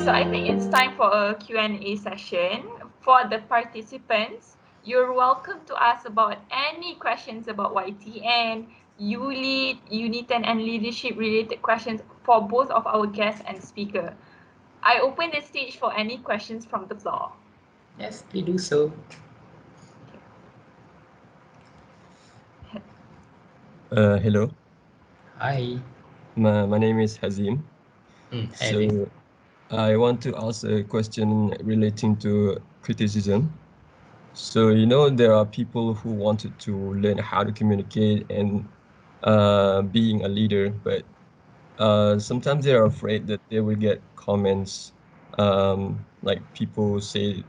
So I think it's time for a Q&A session. For the participants, you're welcome to ask about any questions about YTN, ULEAD, UNITEN and leadership related questions for both of our guests and speaker. I open the stage for any questions from the floor. Yes, please do so. Hello. Hi. My name is Haziq. So I want to ask a question relating to criticism. So, you know, there are people who wanted to learn how to communicate and being a leader, but sometimes they are afraid that they will get comments like people say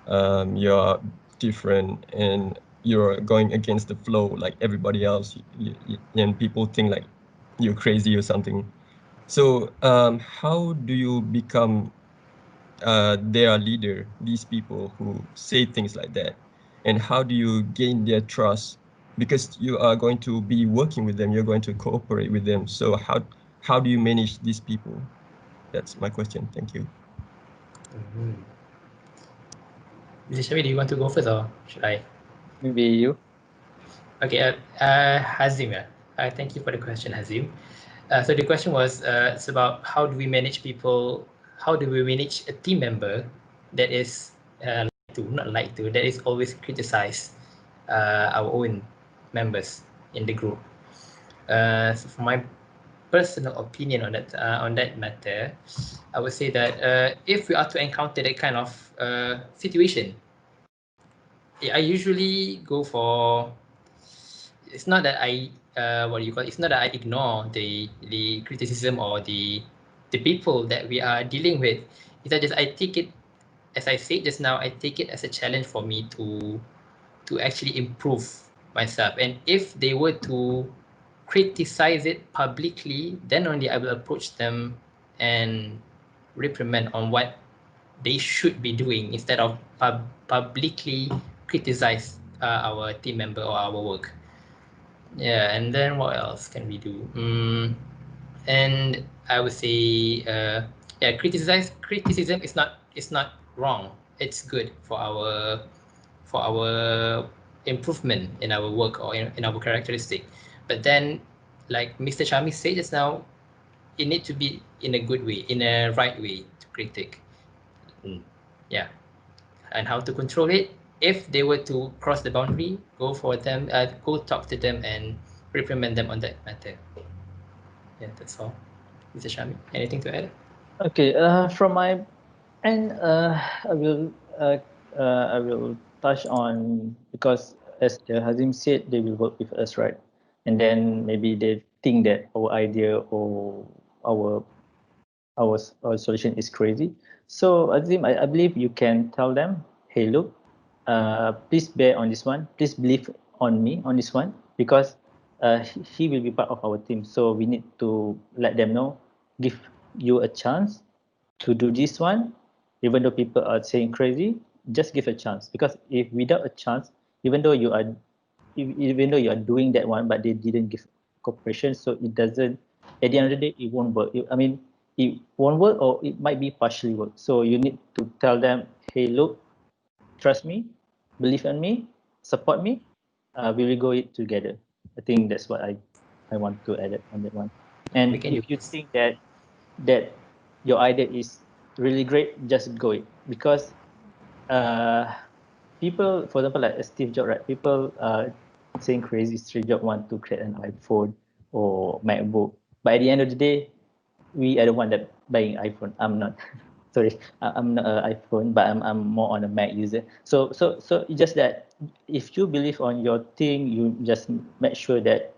you're different and you're going against the flow like everybody else, and people think like you're crazy or something. So how do you become their leader, these people who say things like that? And how do you gain their trust? Because you are going to be working with them, you're going to cooperate with them. So how do you manage these people? That's my question. Thank you. Shahmi, do you want to go first or should I? Maybe you. Okay, Haziq, thank you for the question, Haziq. So the question was, it's about how do we manage people, how do we manage a team member that is that is always criticize our own members in the group. So for my personal opinion on that matter, I would say that if we are to encounter that kind of situation, I usually go for. It's not that I It's not that I ignore the criticism or the people that we are dealing with. It's that just I take it, as I said just now, I take it as a challenge for me to actually improve myself. And if they were to criticize it publicly, then only I will approach them and reprimand on what they should be doing instead of publicly criticize our team member or our work. Yeah, and then what else can we do? And I would say, yeah, criticism is not wrong. It's good for our improvement in our work or in our characteristic. But then, like Mr. Shahmi said just now, it need to be in a good way, in a right way to critique. Yeah, and how to control it. If they were to cross the boundary, go talk to them and reprimand them on that matter. Yeah, that's all. Mr. Shahmi, anything to add? Okay, from my end, I will touch on, because as Hazim said, they will work with us, right? And then maybe they think that our idea or our solution is crazy. So Azim, I believe you can tell them, hey, look, please bear on this one. Please believe on me on this one, because he will be part of our team. So we need to let them know, give you a chance to do this one, even though people are saying crazy. Just give a chance, because if without a chance, even though you are doing that one, but they didn't give cooperation, so it doesn't. At the end of the day, it won't work. It won't work, or it might be partially work. So you need to tell them, hey, look, trust me, believe in me, support me. We will go it together. I think that's what I want to add on that one. And if you think that your idea is really great, just go it, because people, for example, like Steve Jobs, right? People saying crazy. Steve Jobs want to create an iPhone or MacBook, but at the end of the day, we are the one that buying iPhone. I'm not. Sorry, I'm not an iPhone, but I'm more on a Mac user. So it's just that if you believe on your thing, you just make sure that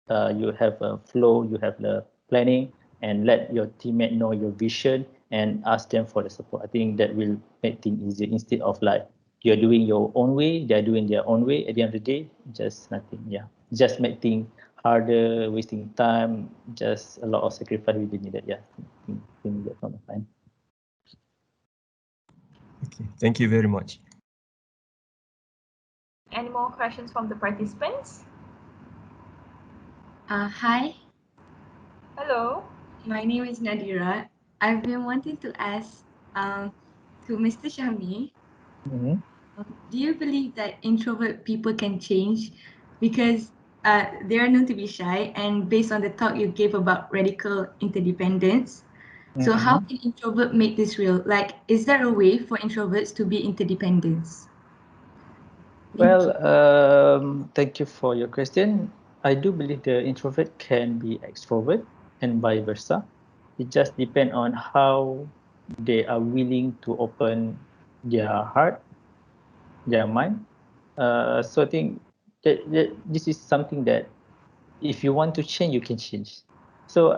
you have a flow, you have the planning, and let your teammate know your vision and ask them for the support. I think that will make things easier, instead of like you're doing your own way, they're doing their own way. At the end of the day, just nothing. Yeah, just make things harder, wasting time, just a lot of sacrifice we didn't need that. Yeah, I think that's not fine. Okay, thank you very much. Any more questions from the participants? Hi. Hello. My name is Nadira. I've been wanting to ask to Mr. Shahmi, do you believe that introvert people can change? Because they are known to be shy, and based on the talk you gave about radical interdependence, so how can introvert make this real? Like, is there a way for introverts to be interdependent? Well, thank you for your question. I do believe the introvert can be extrovert and vice versa. It just depends on how they are willing to open their heart, their mind. So I think that this is something that if you want to change, you can change. So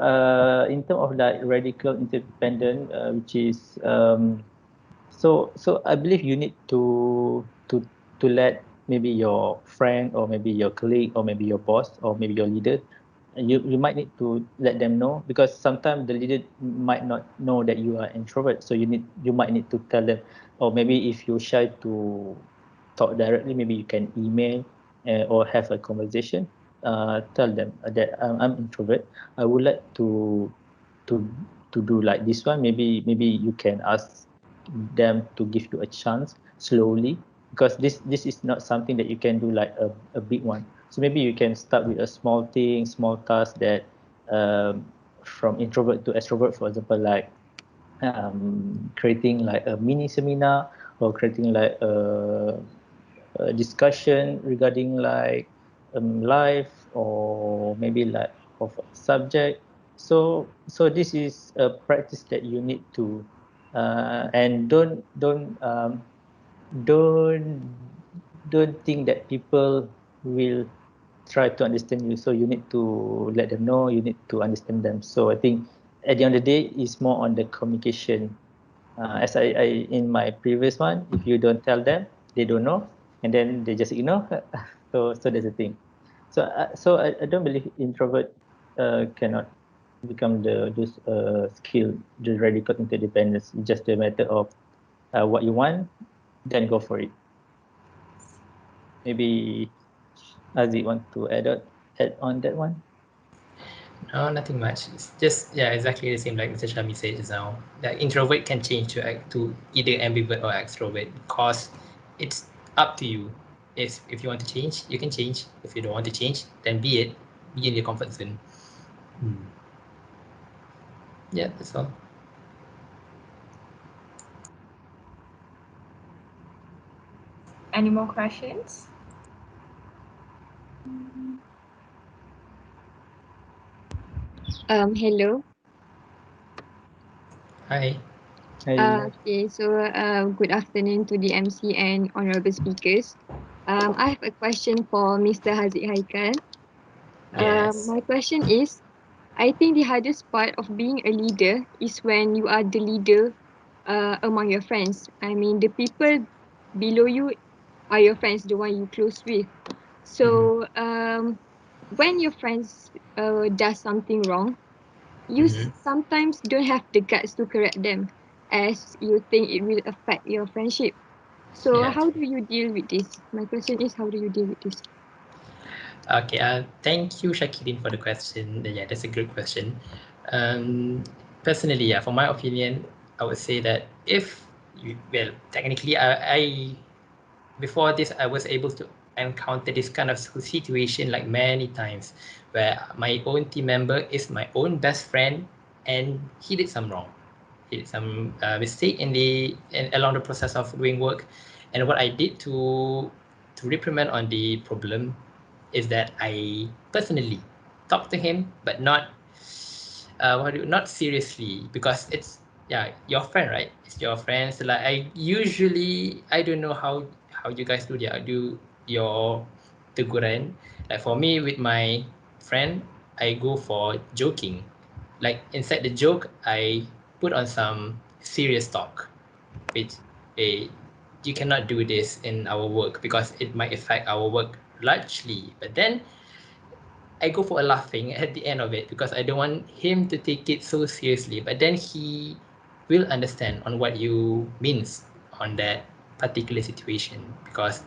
in terms of like radical interdependent, which is so I believe you need to let maybe your friend or maybe your colleague or maybe your boss or maybe your leader, you might need to let them know, because sometimes the leader might not know that you are introvert. So you might need to tell them, or maybe if you're shy to talk directly, maybe you can email or have a conversation. Tell them that I'm introvert. I would like to to do like this one. Maybe you can ask them to give you a chance slowly, because this is not something that you can do like a big one. So maybe you can start with a small thing, small task that from introvert to extrovert, for example, like creating like a mini seminar, or creating like a discussion regarding like life, or maybe like of a subject. So this is a practice that you need to and don't don't think that people will try to understand you. So you need to let them know, you need to understand them. So I think at the end of the day, it's more on the communication. As I in my previous one, if you don't tell them, they don't know, and then they just ignore. So that's the thing. So I don't believe introvert cannot become the those skill, the radical interdependence. It's just a matter of what you want, then go for it. Maybe Haziq want to add on that one. No, nothing much. It's just, yeah, exactly the same like Mr. Shami said just now. That introvert can change to either ambivert or extrovert, because it's up to you. If you want to change, you can change. If you don't want to change, then be in your comfort zone. Yeah, that's all. Any more questions? Hello. Hi. Okay, so good afternoon to the MC and honorable speakers. I have a question for Mr. Haziq Haikal. Yes. My question is, I think the hardest part of being a leader is when you are the leader among your friends. I mean, the people below you are your friends, the one you close with. So when your friends does something wrong, you sometimes don't have the guts to correct them, as you think it will affect your friendship. So Yeah. how do you deal with this? My question is, how do you deal with this? Okay. Thank you, Shakirin, for the question. Yeah, that's a good question. Personally, yeah, for my opinion, I would say that well, technically, I before this, I was able to encounter this kind of situation like many times, where my own team member is my own best friend, and he did some wrong. He did some mistake along the process of doing work, and what I did to reprimand on the problem is that I personally talked to him, but not seriously, because it's, yeah, your friend, right? It's your friend. So like I don't know how you guys do your teguran. Like for me with my friend, I go for joking. Like inside the joke, I put on some serious talk, which, hey, you cannot do this in our work because it might affect our work largely. But then I go for a laughing at the end of it, because I don't want him to take it so seriously. But then he will understand on what you means on that particular situation, because,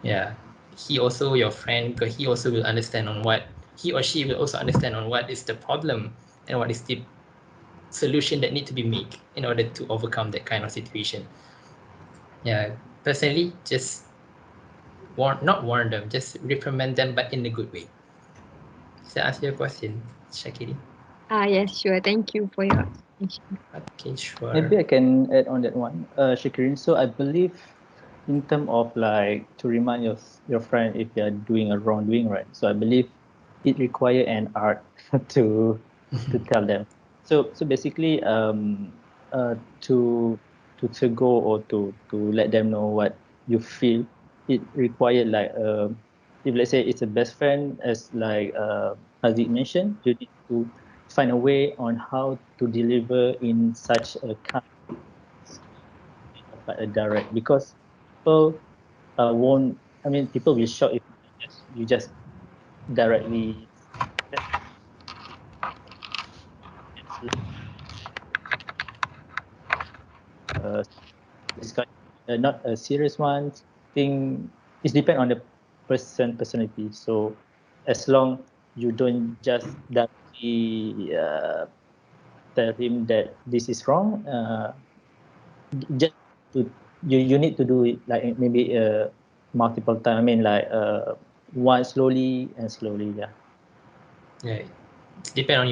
yeah, he also your friend, because he also will understand on what he or she will also understand on what is the problem and what is the solution that need to be made in order to overcome that kind of situation. Yeah, personally, just not warn them, just reprimand them, but in a good way. Does that answer your question, Shakiri? Yes, sure. Thank you for your explanation. Okay, sure. Maybe I can add on that one, Shakirin. So I believe in terms of like to remind your friend if they are doing a wrongdoing, right? So I believe it require an art to tell them. So basically, to go or to let them know what you feel, it required like if let's say it's a best friend, as like Haziq mentioned, you need to find a way on how to deliver in such a kind of like a direct, because people won't. I mean, people will shock if you just directly uh, discuss not a serious one. Thing it depend on the personality. So as long you don't just directly tell him that this is wrong, just to you need to do it like maybe multiple time. I mean like one slowly and slowly. Yeah. Yeah, it depend on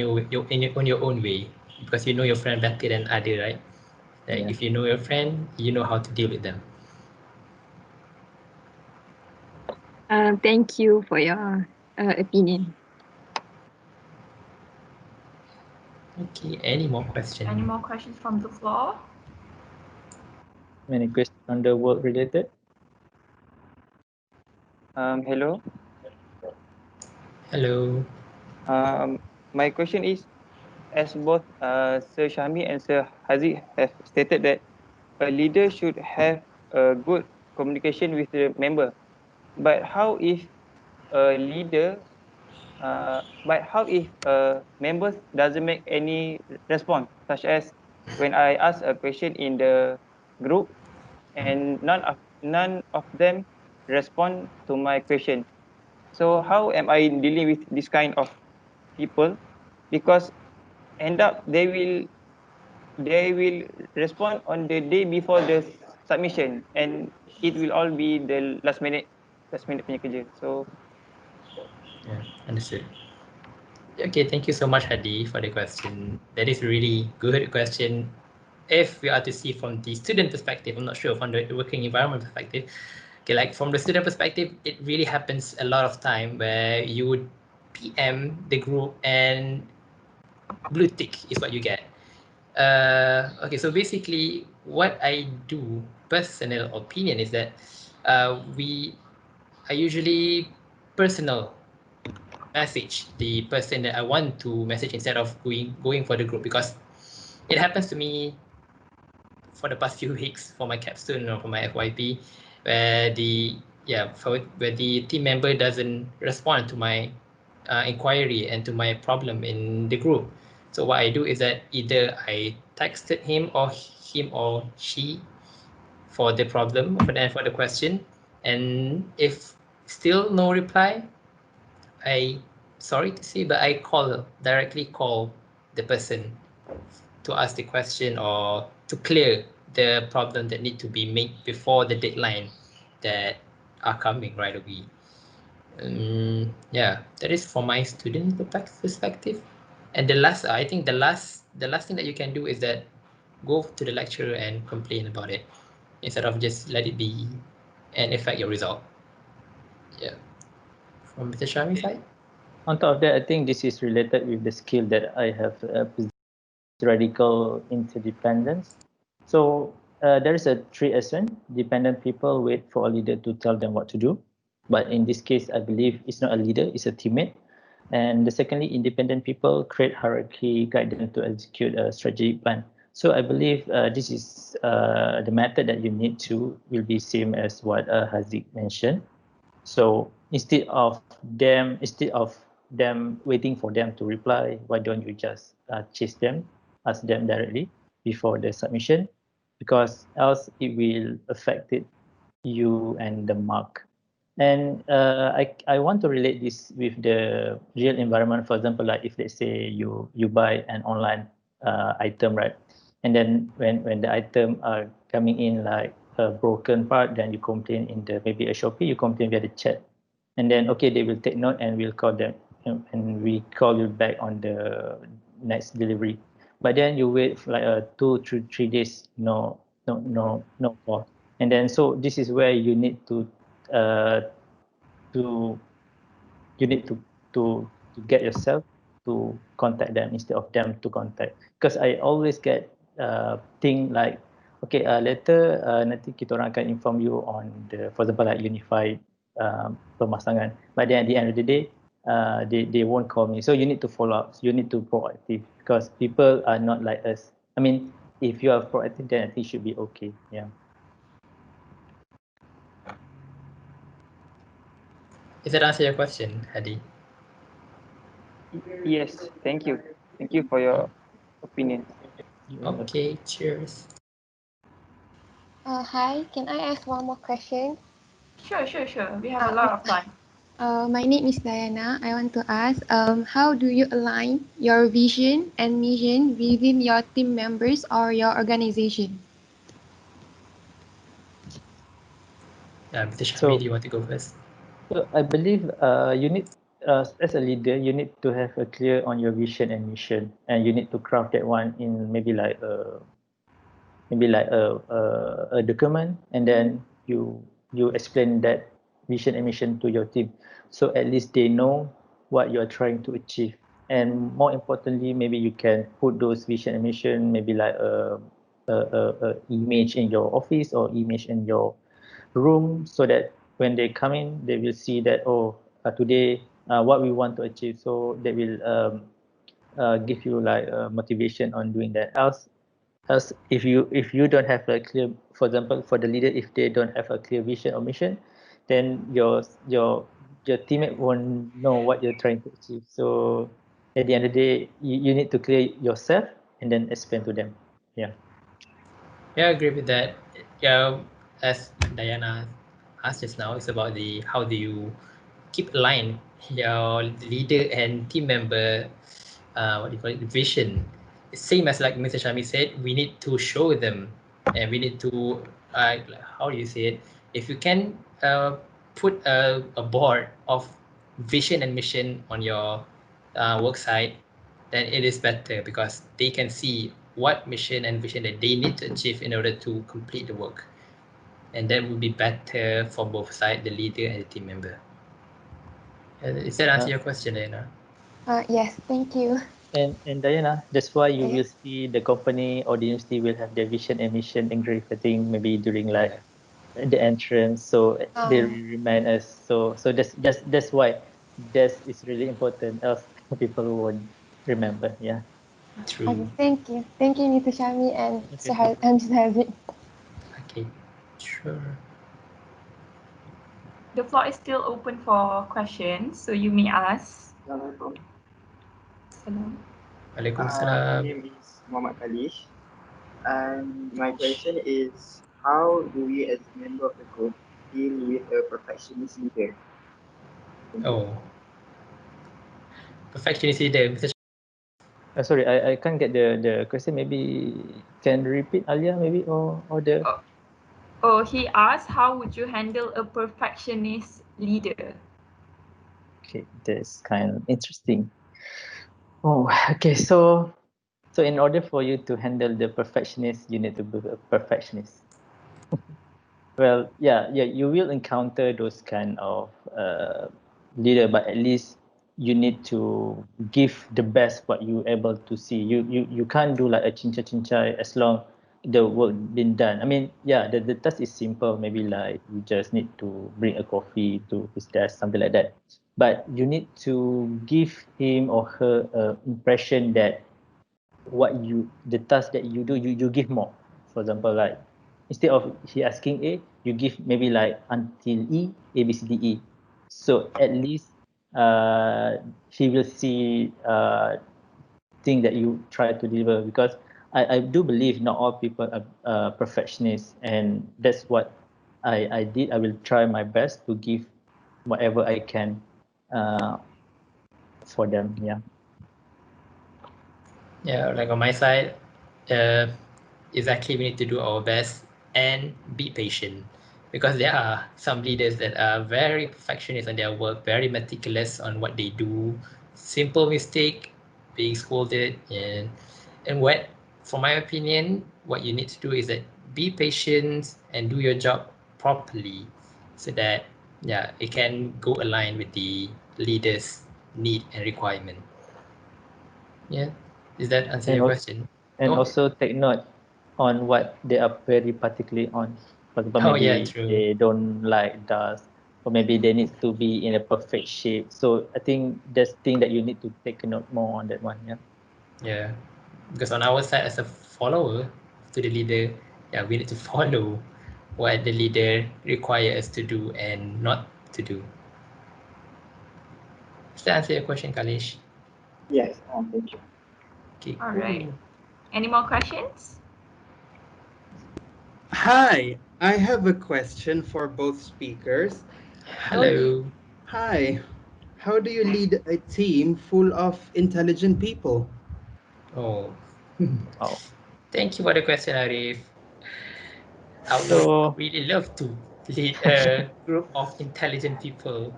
on your own way, because you know your friend better than other, right? Like Yeah. if you know your friend, you know how to deal with them. Thank you for your opinion. Okay, any more questions? Any more questions from the floor? Many questions on the work related. Hello. Hello. My question is, as both Sir Shahmi and Sir Haziq have stated that a leader should have a good communication with the member. But how if a leader, members doesn't make any response, such as when I ask a question in the group and none of them respond to my question. So how am I dealing with this kind of people? Because end up they will respond on the day before the submission, and it will all be the last minute punya kerja. So Yeah, understood. Okay, thank you so much, Hadi, for the question. That is a really good question. If we are to see from the student perspective, I'm not sure from the working environment perspective. Okay, like from the student perspective, it really happens a lot of time where you would PM the group and blue tick is what you get. Okay, so basically what I do, personal opinion, is that I usually personal message the person that I want to message instead of going for the group, because it happens to me for the past few weeks for my capstone or for my FYP, where where the team member doesn't respond to my inquiry and to my problem in the group. So what I do is that either I texted him or she for the problem for the question, and if still no reply, I sorry to say, but I directly call the person to ask the question or to clear the problem that need to be made before the deadline that are coming right away. Yeah, that is for my student perspective. And I think the last thing that you can do is that go to the lecturer and complain about it instead of just let it be and affect your result. Yeah. From Mr. Shami's side. On top of that, I think this is related with the skill that I have, radical interdependence. So there is a 3S1. Dependent people wait for a leader to tell them what to do. But in this case, I believe it's not a leader, it's a teammate. And the secondly, independent people create hierarchy, guide them to execute a strategic plan. So I believe this is the method that you need to will be same as what Haziq mentioned. So instead of them waiting for them to reply, why don't you just chase them, ask them directly before the submission, because else it will affect it, you and the mark. And I want to relate this with the real environment. For example, like if let's say you buy an online item, right? And then when the item are coming in like a broken part, then you complain in the maybe a Shopee, you complain via the chat, and then okay, they will take note and we'll call them, and we call you back on the next delivery. But then you wait for like 2 to 3 days, no call, and then so this is where you need to to you need to get yourself to contact them instead of them to contact, because I always get thing like okay, later nanti kita orang akan inform you on the, for example like unified pemasangan, but then at the end of the day they won't call me, so you need to follow up, you need to proactive, because people are not like us. I mean, if you are proactive, then I think it should be okay. Yeah. Does that answer your question, Hadi? Yes, thank you. Thank you for your opinion. Okay, cheers. Hi, can I ask one more question? Sure. We have a lot of time. My name is Diana. I want to ask, how do you align your vision and mission within your team members or your organization? Mr. Shahmi, do you want to go first? So I believe you need, as a leader, you need to have a clear on your vision and mission, and you need to craft that one in maybe like a document, and then you explain that vision and mission to your team, so at least they know what you are trying to achieve. And more importantly, maybe you can put those vision and mission maybe like a image in your office or image in your room, so that when they come in, they will see that, oh, today what we want to achieve, so they will give you like motivation on doing that. Else if you don't have a clear, for example for the leader, if they don't have a clear vision or mission, then your teammate won't know what you're trying to achieve. So at the end of the day, you need to clear yourself and then explain to them. Yeah. Yeah, I agree with that. Yeah, as Diana asked just now, it's about the how do you keep aligned your leader and team member, what do you call it, vision. Same as like Mr. Shami said, we need to show them, and we need to, how do you say it? If you can put a board of vision and mission on your work site, then it is better because they can see what mission and vision that they need to achieve in order to complete the work. And that would be better for both sides, the leader and the team member. Does that answer your question, Diana? Yes, thank you. And Diana, that's why you will see the company or the university will have their vision and mission engraved, I think maybe during like the entrance, so they remind us. So that's why this is really important, else people won't remember. Yeah. True. Okay, thank you Mr. Shami and Okay. Mr. Haziq. Okay, sure. The floor is still open for questions, so you may ask. Assalamualaikum. Salam. Waalaikumsalam. My name is Muhammad Kalish, and my question is, how do we as a member of the group deal with a perfectionist leader? Oh, perfectionist leader. Mr. Sorry, I can't get the question. Maybe can repeat Alia, maybe, or the. Oh, he asked, how would you handle a perfectionist leader? Okay, that's kind of interesting. Oh, okay. So in order for you to handle the perfectionist, you need to be a perfectionist. Well, yeah, you will encounter those kind of leader, but at least you need to give the best what you able to see. You can't do like a chincha as long the work been done. I mean, yeah, the task is simple. Maybe like you just need to bring a coffee to his desk, something like that. But you need to give him or her impression that the task that you do, you give more. For example, like instead of he asking A, you give maybe like until E, A B C D E. So at least he will see thing that you try to deliver, because I do believe not all people are perfectionists, and that's what I did. I will try my best to give whatever I can for them. Yeah. Yeah, like on my side, exactly, we need to do our best and be patient, because there are some leaders that are very perfectionist on their work, very meticulous on what they do. Simple mistake, being scolded, and what, for my opinion, what you need to do is that be patient and do your job properly, so that yeah, it can go align with the leader's need and requirement. Yeah, does that answer And your also, question? and Oh, also take note on what they are very particularly on. For example, oh yeah, maybe true. they don't like dust, or maybe they need to be in a perfect shape. So I think that's thing that you need to take note more on that one. Yeah. Yeah, because on our side as a follower to the leader, yeah, we need to follow what the leader requires us to do and not to do. Does that answer your question, Kalish? Yes, thank you. Okay, All right. cool. Any more questions? Hi, I have a question for both speakers. How do you, Hello. hi, how do you lead a team full of intelligent people? Oh, Wow. thank you for the question, Arif. I would So, really love to lead a group of intelligent people.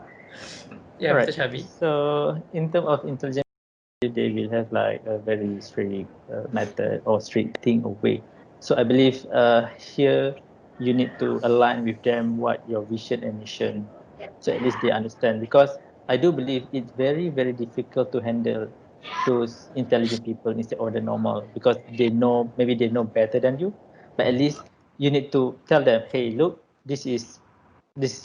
Yeah, all Mr. right. Shabi. So, in terms of intelligence, they will have like a very strict method or strict thing or way. So I believe here you need to align with them what your vision and mission, so at least they understand. Because I do believe it's very very difficult to handle those intelligent people instead of the normal, because they know, maybe they know better than you, but at least you need to tell them, hey, look, this is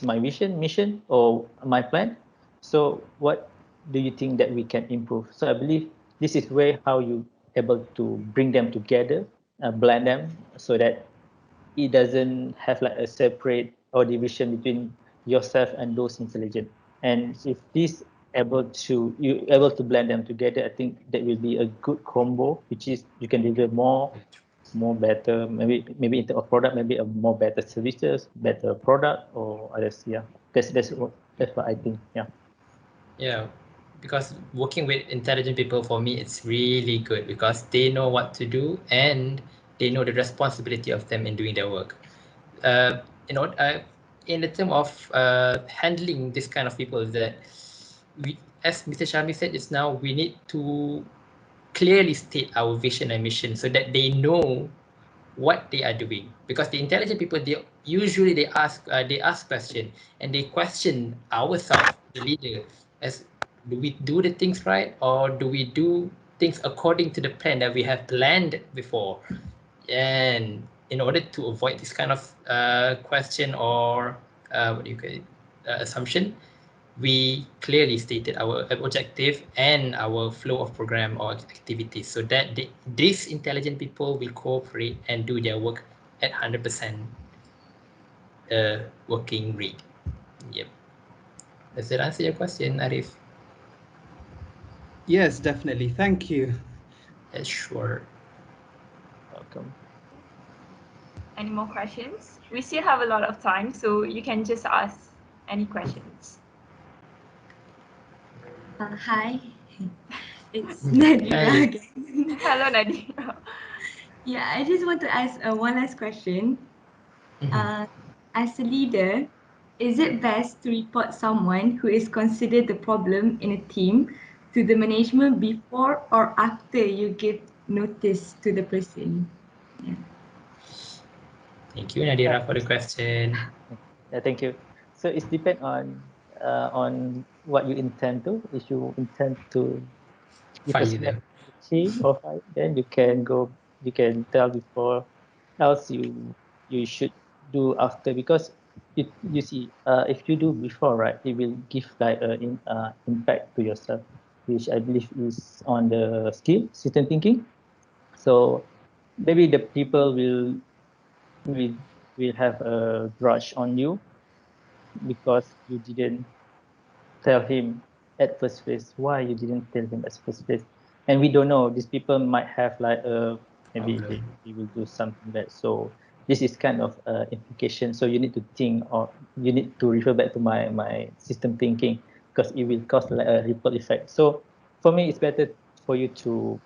my vision, mission, or my plan. So what do you think that we can improve? So I believe this is where how you able to bring them together, blend them, so that it doesn't have like a separate or division between yourself and those intelligent. And if this able to blend them together, I think that will be a good combo, which is you can deliver more better, maybe in terms of product, maybe a more better services, better product or others. Yeah, that's what I think. Yeah. Yeah, because working with intelligent people, for me, it's really good because they know what to do and they know the responsibility of them in doing their work. You know, in the term of handling this kind of people, is that we, as Mr. Shami said just now, we need to clearly state our vision and mission so that they know what they are doing. Because the intelligent people, they usually they ask question and they question ourselves, the leader, as do we do the things right, or do we do things according to the plan that we have planned before. And in order to avoid this kind of question or what do you call it, assumption, we clearly stated our objective and our flow of program or activities, so that these intelligent people will cooperate and do their work at 100% working rate. Yep. Does that answer your question, Arif? Yes, definitely. Thank you. Sure. Welcome. Any more questions? We still have a lot of time, so you can just ask any questions. Hi, it's Hi. Nadira again. Hello, Nadia. Yeah, I just want to ask one last question. Mhm. As a leader, is it best to report someone who is considered the problem in a team to the management before or after you give notice to the person? Yeah. Thank you, Yeah. Nadira, for the question. Yeah. Thank you. So it's depend on what you intend to. If you intend to give a Fire smack them. to the team or fight, then you can go. You can tell before. Else you should do after, because you see, if you do before, right, it will give like impact to yourself, which I believe is on the skill system thinking. So maybe the people will will have a grudge on you because you didn't tell him at first place. Why you didn't tell him at first place? And we don't know, these people might have like maybe Problem. they will do something bad. So this is kind of implication, so you need to think, or you need to refer back to my system thinking, because it will cause like a ripple effect. So for me, it's better for you to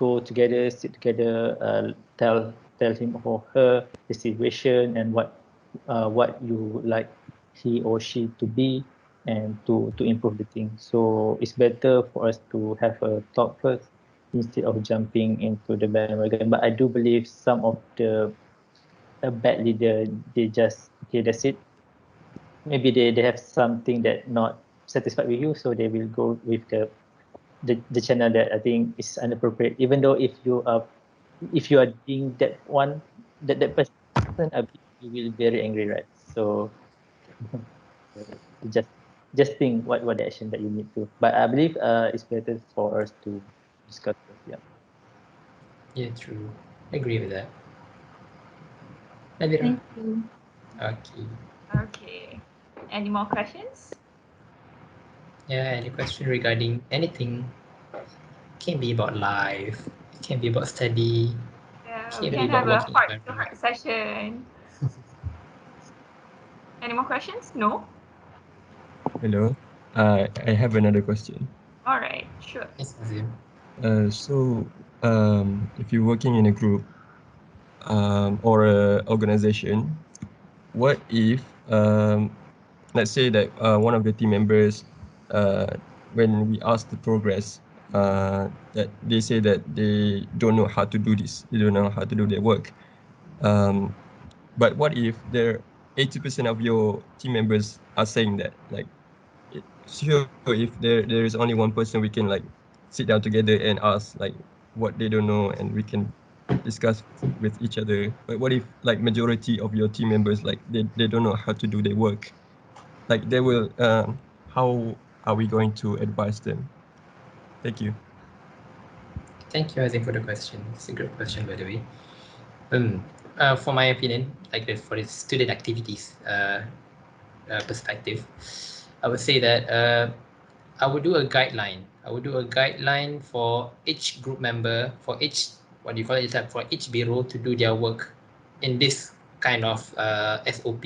go together, sit together, tell him or her the situation and what you like he or she to be, and to improve the thing. So it's better for us to have a talk first instead of jumping into the bandwagon. But I do believe some of the bad leader, they just, okay, that's it. Maybe they have something that not satisfied with you, so they will go with the channel that I think is inappropriate. Even though if you are doing that one, that person, I believe you will be very angry, right? So just think what the action that you need to. But I believe it's better for us to discuss first. Yeah. Yeah, true. I agree with that. Thank you. Okay. Okay. Any more questions? Yeah, any question regarding anything? Can be about life, it can be about study, Yeah, can we be can about have a working environment. heart-to-heart session. Any more questions? No? Hello. I have another question. All right, sure. Yes, Azim. So, if you're working in a group or a organization, what if, let's say that one of the team members, when we ask the progress, that they say that they don't know how to do this, they don't know how to do their work. But what if there 80% of your team members are saying that, like, sure, if there is only one person, we can like sit down together and ask like what they don't know, and we can discuss with each other. But what if like majority of your team members, like they don't know how to do their work? Like they will, how are we going to advise them? Thank you. Thank you, Azim, for the question. It's a good question, by the way. For my opinion, like for the student activities perspective, I would say that I would do a guideline. I would do a guideline for each group member, for each, what do you call it, for each bureau to do their work in this kind of SOP.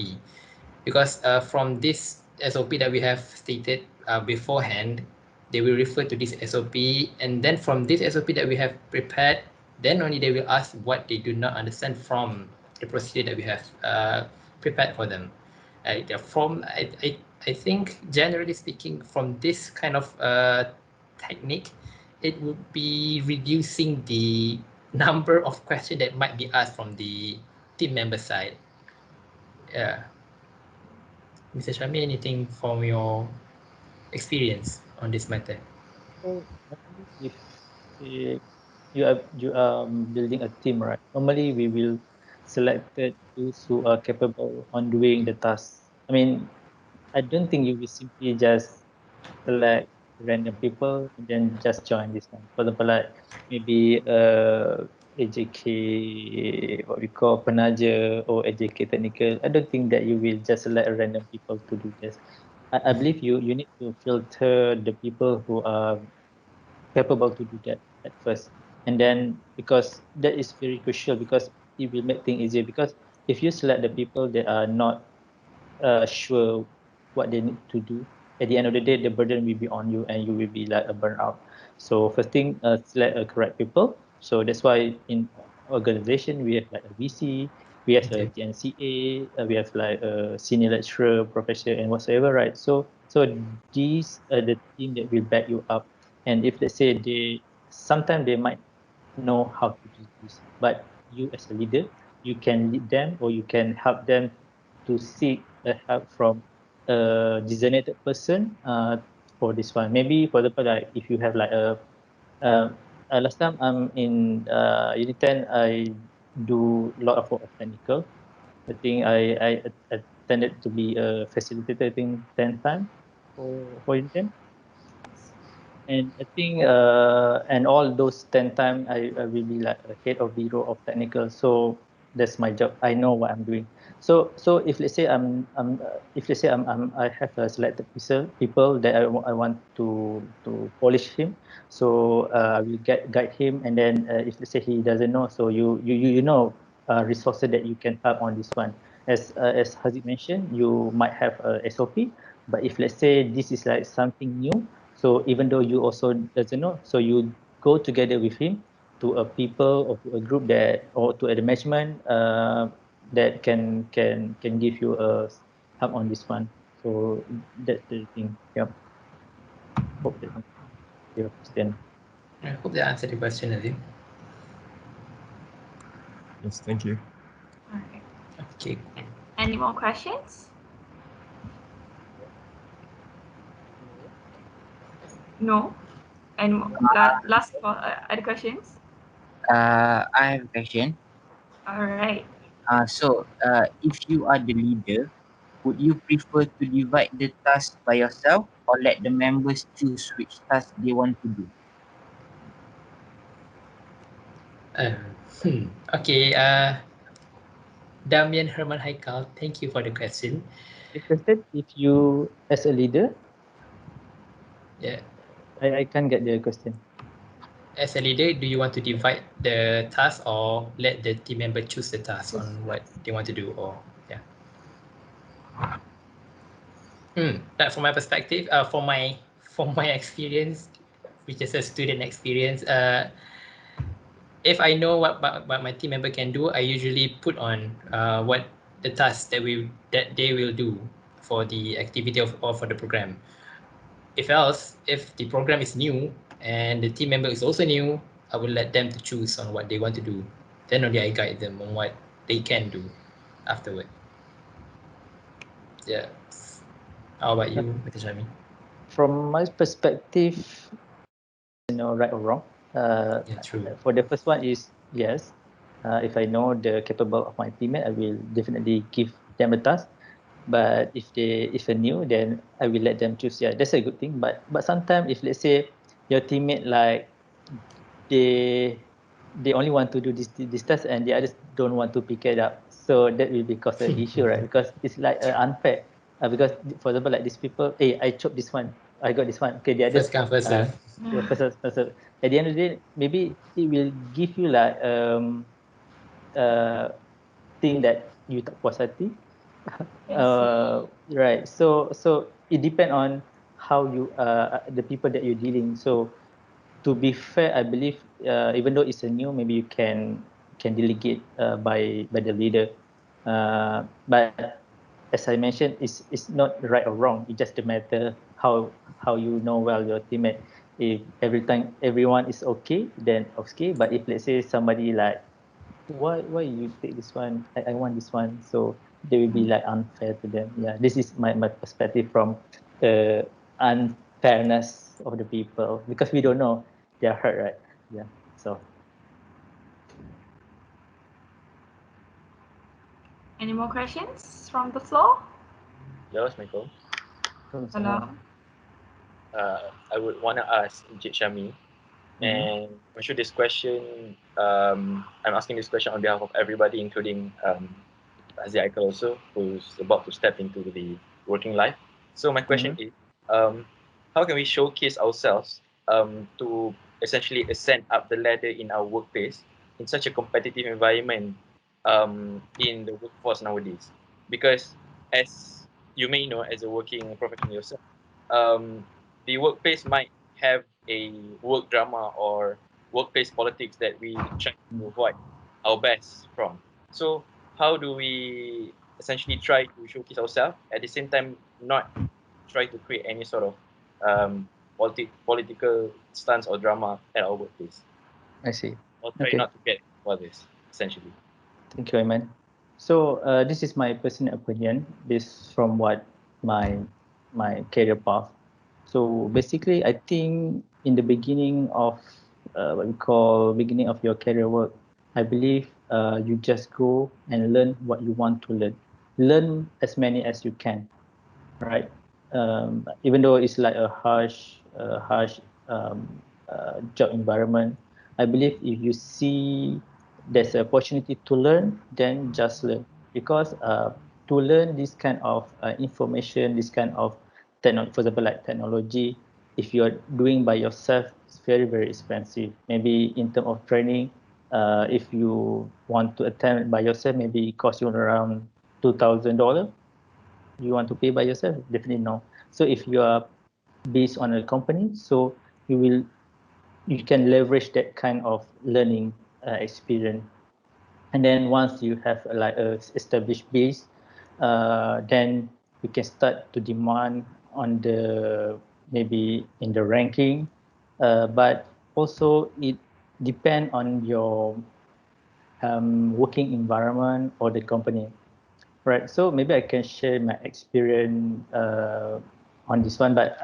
Because from this SOP that we have stated beforehand, they will refer to this SOP, and then from this SOP that we have prepared, then only they will ask what they do not understand from the procedure that we have prepared for them. I think, generally speaking, from this kind of technique, it would be reducing the number of questions that might be asked from the team member side. Yeah. Mr. Shahmi, anything from your experience on this matter? So normally, if you are building a team, right? Normally, we will selected those who are capable on doing the task. I mean, I don't think you will simply just select random people and then just join this one. For example, like maybe AJK, what we call penaja, or AJK technical. I don't think that you will just select random people to do this. I believe you need to filter the people who are capable to do that at first, and then, because that is very crucial, because it will make things easier. Because if you select the people that are not sure what they need to do, at the end of the day, the burden will be on you, and you will be like a burnout. So first thing, select a correct people. So that's why in organization we have like a VC, we have a TNCA, we have like a senior lecturer, professor, and whatsoever, right? So these are the team that will back you up. And if let's say sometimes they might know how to do this, but you as a leader, you can lead them, or you can help them to seek help from a designated person for this one. Maybe for example, like if you have like last time I'm in UNITEN, I do a lot of work of technical. I think I attended to be a facilitator, I think 10 times for UNITEN. And I think and all those 10 times I will be like a head of bureau of technical. So that's my job. I know what I'm doing. So if let's say I have a selected people that I want to polish him. So I will guide him, and then if let's say he doesn't know, so you know resources that you can help on this one. As Haziq mentioned, you might have a SOP, but if let's say this is like something new, so even though you also doesn't know, so you go together with him, to a people or to a group that, or to a management that can give you a help on this one. So that's the thing. Yep. Hope that answers your question. I hope that answered the question, Haziq. Yes, thank you. All right. Okay. Any more questions? No. And last call. Other questions? I have a question. All right. If you are the leader, would you prefer to divide the task by yourself or let the members choose which task they want to do? Okay. Damian Herman Haikal, thank you for the question. The question, if you as a leader, Yeah. I can't get the question. As a leader, do you want to divide the task or let the team member choose the task on what they want to do? Or yeah. That from my perspective, from my experience, which is a student experience, if I know what my team member can do, I usually put on what the task that they will do for the activity or for the program. If the program is new and the team member is also new, I will let them to choose on what they want to do. Then only I guide them on what they can do afterward. Yeah. How about you, Mr. Shahmi? From my perspective, right or wrong. Yeah, true. For the first one is yes. If I know the capable of my teammate, I will definitely give them a task. But if they're new, then I will let them choose. Yeah, that's a good thing. But sometimes if let's say your teammate like they only want to do this task and the others don't want to pick it up, so that will be cause an issue, right? Because it's like unfair. Because for example, like these people, hey, I chopped this one, I got this one. Okay, the others First come, first serve. first. At the end of the day, maybe it will give you like thing that you tak puas hati. Right. So it depends on how you the people that you're dealing. So to be fair, I believe even though it's a new, maybe you can delegate by the leader. But as I mentioned, it's not right or wrong. It just a matter how you know well your teammate. If every time everyone is okay, then okay. But if let's say somebody like, why you take this one? I want this one. So they will be like unfair to them. Yeah, this is my perspective from the unfairness of the people, because we don't know their hurt, right? Yeah. So Any more questions from the floor? Hello, Michael. Hello. I would want to ask Shahmi, and I'm sure this question, I'm asking this question on behalf of everybody, including Haziq also, who's about to step into the working life. So my question is, how can we showcase ourselves to essentially ascend up the ladder in our workplace in such a competitive environment in the workforce nowadays? Because as you may know, as a working professional yourself, the workplace might have a work drama or workplace politics that we try to avoid our best from. So how do we essentially try to showcase ourselves at the same time not try to create any sort of political stance or drama at our workplace? I see. Or try Okay. not to get for this, essentially. Thank you, Ayman. So this is my personal opinion based from what my career path. So basically, I think in the beginning of what we call beginning of your career work, I believe you just go and learn what you want to learn. Learn as many as you can, right? Even though it's like a harsh job environment, I believe if you see there's an opportunity to learn, then just learn. Because to learn this kind of information, this kind of for example, like technology, if you are doing by yourself, it's very, very expensive. Maybe in terms of training, if you want to attend by yourself, maybe it costs you around $2,000. You want to pay by yourself? Definitely no. So if you are based on a company, so you will you can leverage that kind of learning experience. And then once you have like a established base, then you can start to demand on the maybe in the ranking, but also it depend on your working environment or the company. Right, so maybe I can share my experience on this one, but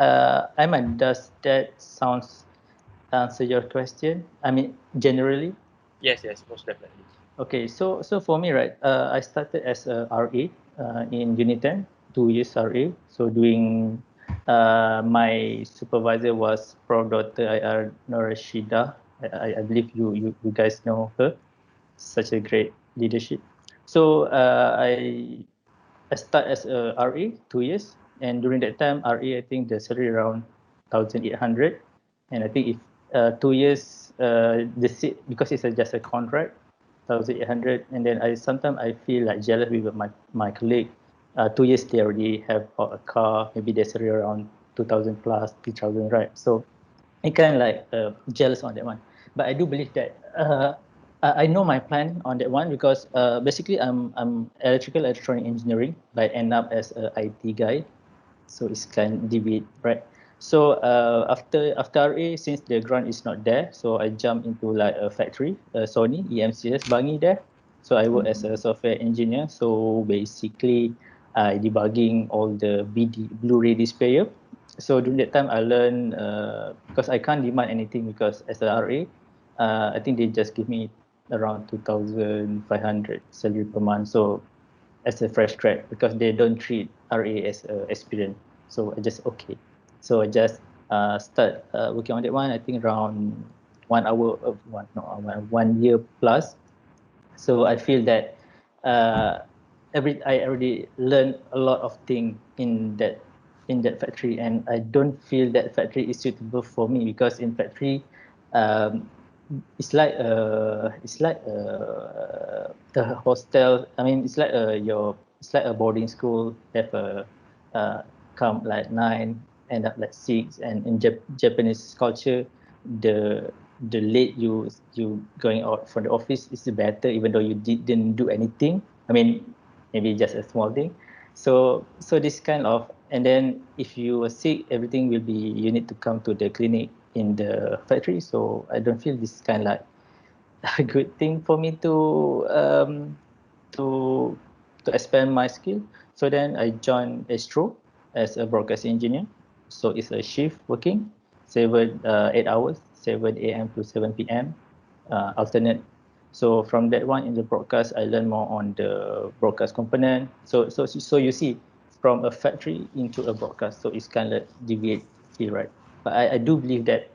Aiman, does that sounds answer your question? I mean, generally? Yes, most definitely. Okay, so for me, right, I started as a RA in UNITEN, 2 years RA. So doing, my supervisor was Prof. Dr. I.R. Norashida. I believe you guys know her. Such a great leadership. So I start as a RA 2 years, and during that time RA I think the salary around 1,800, and I think if 2 years because it's just a contract 1,800, and then I sometimes I feel like jealous with my colleague. 2 years they already have a car, maybe their salary around 2,000 plus 3,000, right? So I kind of like jealous on that one. But I do believe that I know my plan on that one because basically I'm electrical electronic engineering, but I end up as a IT guy. So it's kind of deviate, right? So after RA, since the grant is not there, so I jump into like a factory, Sony EMCS Bangi there. So I work as a software engineer. So basically, I debugging all the Blu-ray displayer. So during that time, I learned because I can't demand anything because as a RA, I think they just give me around 2,500 salary per month. So as a fresh grad because they don't treat RA as a experience. So I just okay. So I just start working on that one. I think around 1 hour of 1 year plus. So I feel that I already learned a lot of things in that factory, and I don't feel that factory is suitable for me because in factory, um, the hostel. I mean, it's like a boarding school. Have a come like 9, end up like 6, and in Japanese culture, the late you going out from the office is better, even though you didn't do anything. I mean, maybe just a small thing. So this kind of, and then if you are sick, everything will be, you need to come to the clinic in the factory. So I don't feel this kind of like a good thing for me to expand my skill. So then I joined Astro as a broadcast engineer. So it's a shift working, 8 hours, 7 a.m. to 7 p.m. Alternate. So from that one in the broadcast, I learned more on the broadcast component. So you see, from a factory into a broadcast, so it's kind of deviate field, right? But I do believe that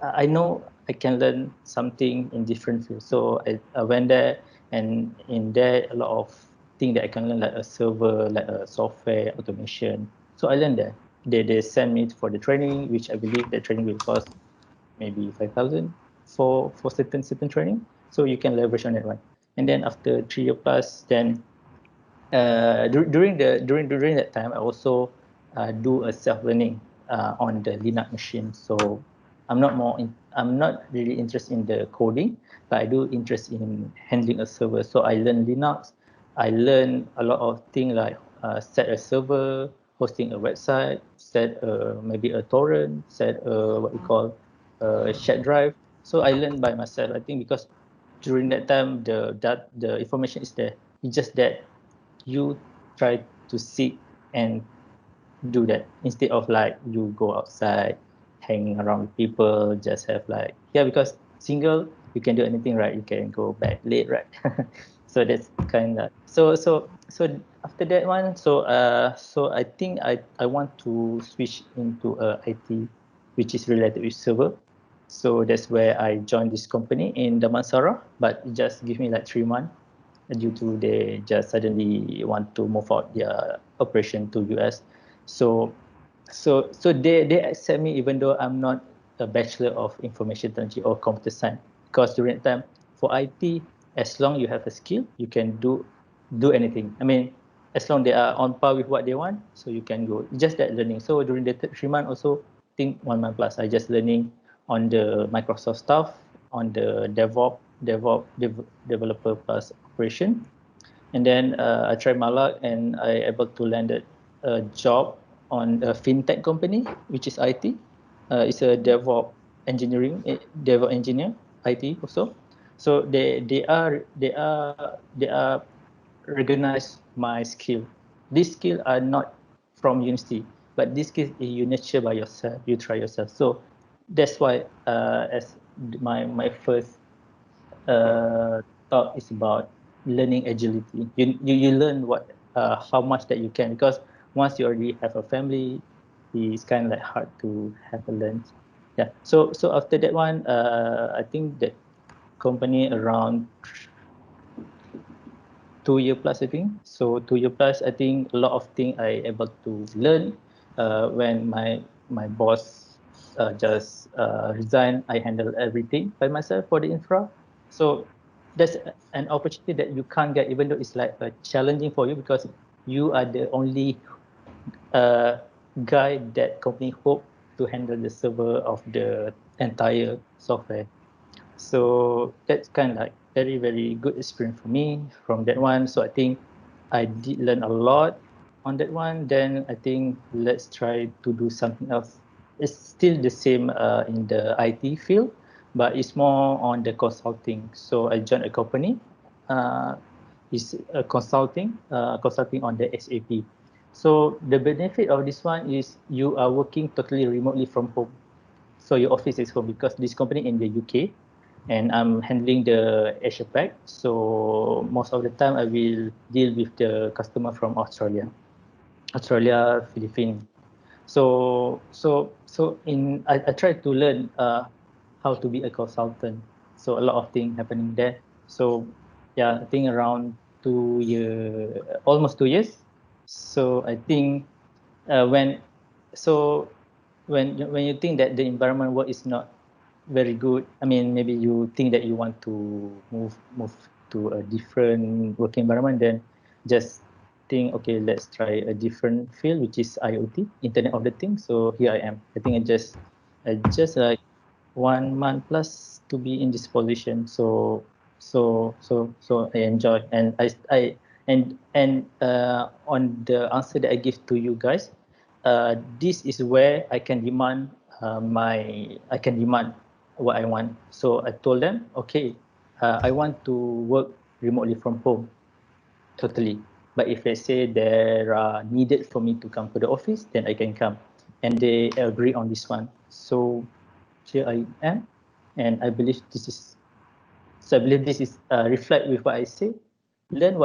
I know I can learn something in different fields. So I went there, and in there a lot of things that I can learn, like a server, like a software automation. So I learned there. They send me for the training, which I believe the training will cost maybe 5,000 for certain training. So you can leverage on that one. And then after 3 year plus, then during that time, I also do a self learning on the Linux machine. So I'm not really interested in the coding, but I do interest in handling a server. So I learn Linux. I learn a lot of things like set a server, hosting a website, set maybe a torrent, set what we call a shared drive. So I learned by myself. I think because during that time the information is there. It's just that you try to seek and do that instead of like you go outside, hang around with people, just have like, yeah, because single you can do anything, right? You can go back late, right? So that's kind of so after that one, so I think I want to switch into IT, which is related with server. So that's where I joined this company in Damansara, but it just give me like 3 months due to they just suddenly want to move out their operation to US. So they accept me even though I'm not a bachelor of information technology or computer science, because during that time for IT, as long you have a skill, you can do anything. I mean, as long they are on par with what they want, so you can go. It's just that learning. So during the 3 months also, I think 1 month plus, I just learning on the Microsoft stuff, on the developer plus operation. And then I tried my luck and I able to landed a job on a fintech company, which is IT. It's a DevOps engineer, IT also. So they are recognize my skill. These skills are not from university, but this skill is you nurture by yourself. You try yourself. So that's why as my first talk is about learning agility. You learn what how much that you can, because once you already have a family, it's kind of like hard to have a learn. Yeah. So after that one, I think that company around 2 year plus, I think. So 2 year plus, I think a lot of things I able to learn. When my boss just resigned, I handle everything by myself for the infra. So that's an opportunity that you can't get, even though it's like challenging for you, because you are the only guy that company hope to handle the server of the entire software. So that's kind of like very, very good experience for me from that one. So I think I did learn a lot on that one. Then I think let's try to do something else. It's still the same in the IT field, but it's more on the consulting. So I joined a company. It's a consulting on the SAP. So the benefit of this one is you are working totally remotely from home. So your office is home, because this company in the UK, and I'm handling the Asia Pac. So most of the time I will deal with the customer from Australia, Philippines. So I try to learn how to be a consultant. So a lot of things happening there. So yeah, I think around 2 year, almost 2 years. So I think when when you think that the environment work is not very good, I mean, maybe you think that you want to move to a different working environment, then just think, okay, let's try a different field, which is IoT, Internet of the Things. So here I am. I think I just like 1 month plus to be in this position. So I enjoy, and I and on the answer that I give to you guys, this is where I can demand what I want. So I told them, okay, I want to work remotely from home, totally. But if they say there are needed for me to come to the office, then I can come, and they agree on this one. So here I am, and I believe this is. So I believe this is reflect with what I say. Learn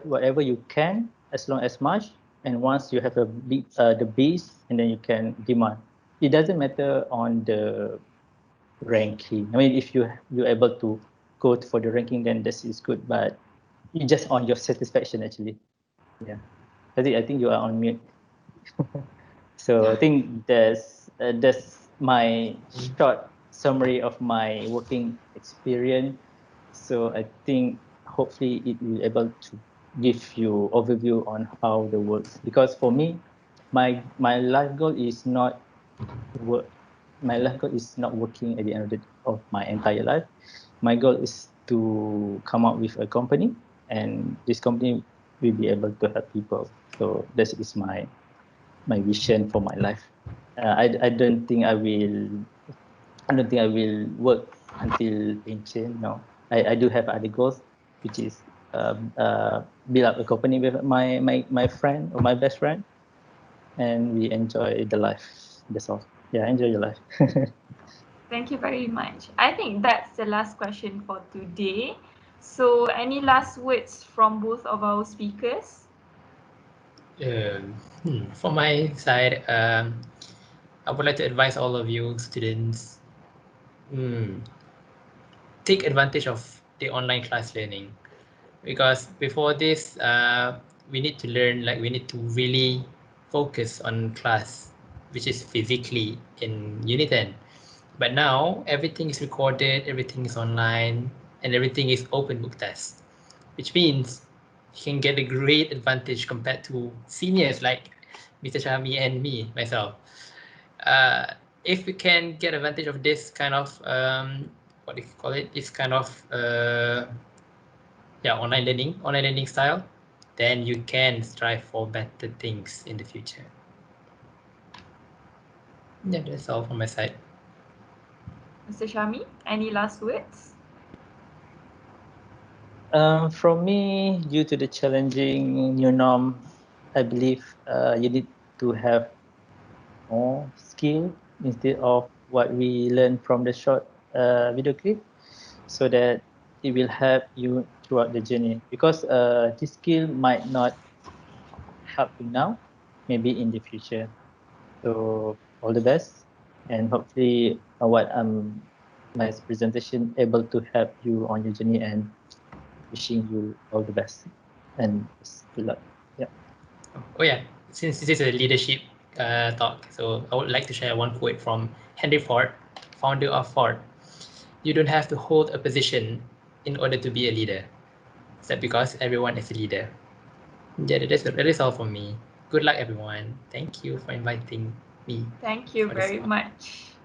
whatever you can, as long as much, and once you have a big the base, and then you can demand. It doesn't matter on the ranking. I mean, if you're able to go for the ranking, then this is good. But you just on your satisfaction, actually. Yeah, I think you are on mute. So I think that's my short summary of my working experience. So I think hopefully it will able to give you overview on how the works. Because for me, my life goal is not work. My life goal is not working at the end of my entire life. My goal is to come up with a company, and this company will be able to help people. So that is my vision for my life. I don't think I will. I don't think I will work until pension. No, I do have other goals, which is build up a company with my friend or my best friend, and we enjoy the life. That's all. Yeah, enjoy your life. Thank you very much. I think that's the last question for today. So any last words from both of our speakers? From my side, I would like to advise all of you students, take advantage of the online class learning, because before this, we need to learn, like we need to really focus on class, which is physically in UNITEN. But now everything is recorded, everything is online, and everything is open book test, which means you can get a great advantage compared to seniors like Mr. Shahmi and me, myself. if we can get advantage of this kind of what do you call it? This kind of online learning style, then you can strive for better things in the future. Yeah, that's all from my side. Mr. Shahmi, any last words? From me, due to the challenging new norm, I believe you need to have more skill instead of what we learned from the short video clip, so that it will help you throughout the journey. Because this skill might not help you now, maybe in the future. So all the best, and hopefully my presentation able to help you on your journey, and wishing you all the best and good luck. Yeah. Oh yeah, since this is a leadership talk, so I would like to share one quote from Henry Ford, founder of Ford. You don't have to hold a position in order to be a leader. Is that because everyone is a leader? Yeah, that is all for me. Good luck, everyone. Thank you for inviting me. Thank you very much.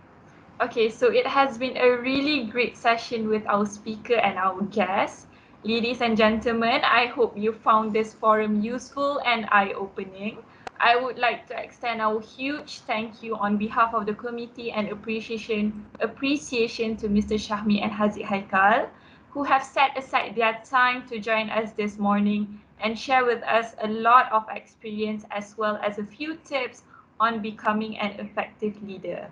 Okay, so it has been a really great session with our speaker and our guests. Ladies and gentlemen, I hope you found this forum useful and eye-opening. I would like to extend our huge thank you on behalf of the committee and appreciation to Mr. Shahmi and Haziq Haikal, who have set aside their time to join us this morning and share with us a lot of experience as well as a few tips on becoming an effective leader.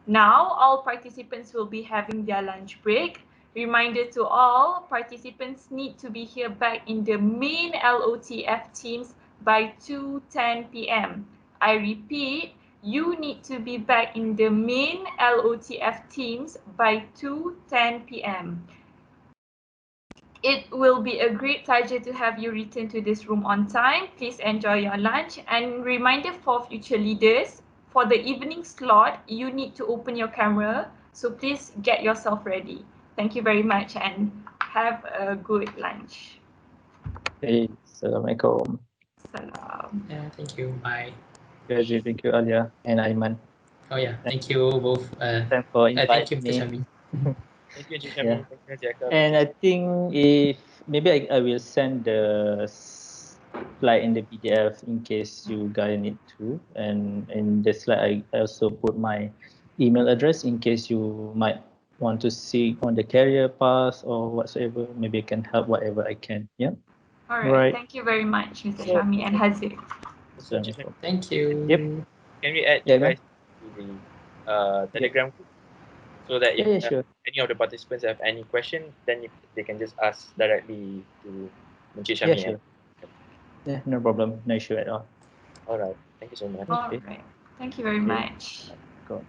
Now, all participants will be having their lunch break. Reminder to all, participants need to be here back in the main LOTF teams by 2:10 p.m. I repeat, you need to be back in the main LOTF teams by 2:10 p.m. It will be a great pleasure to have you return to this room on time. Please enjoy your lunch. And reminder for future leaders, for the evening slot, you need to open your camera. So please get yourself ready. Thank you very much and have a good lunch. Hey, Assalamualaikum. Salam. Yeah, thank you. Bye. Thank you, Alia and Aiman. Oh yeah, thank you both. Thanks for Thank you, inviting Mr. me. Shahmi. Thank you, Encik Yeah. Shahmi. Thank you, Encik Haikal. And I think if maybe I will send the slide in the PDF in case you guys need to. And in the slide, I also put my email address in case you might want to see on the career path or whatsoever. Maybe I can help whatever I can. Yeah. All right. Thank you very much, Mr. Shahmi and Haziq. So, Encik Shahmi, Thank you. Yep. can we add Yeah, you guys to the Telegram group, so that if Yeah, sure. any of the participants have any question, then they can just ask directly to Encik Yeah, Shahmi. sure. Yeah, no problem. No issue at all. All right. Thank you so much. All right. Thank you very much. Go.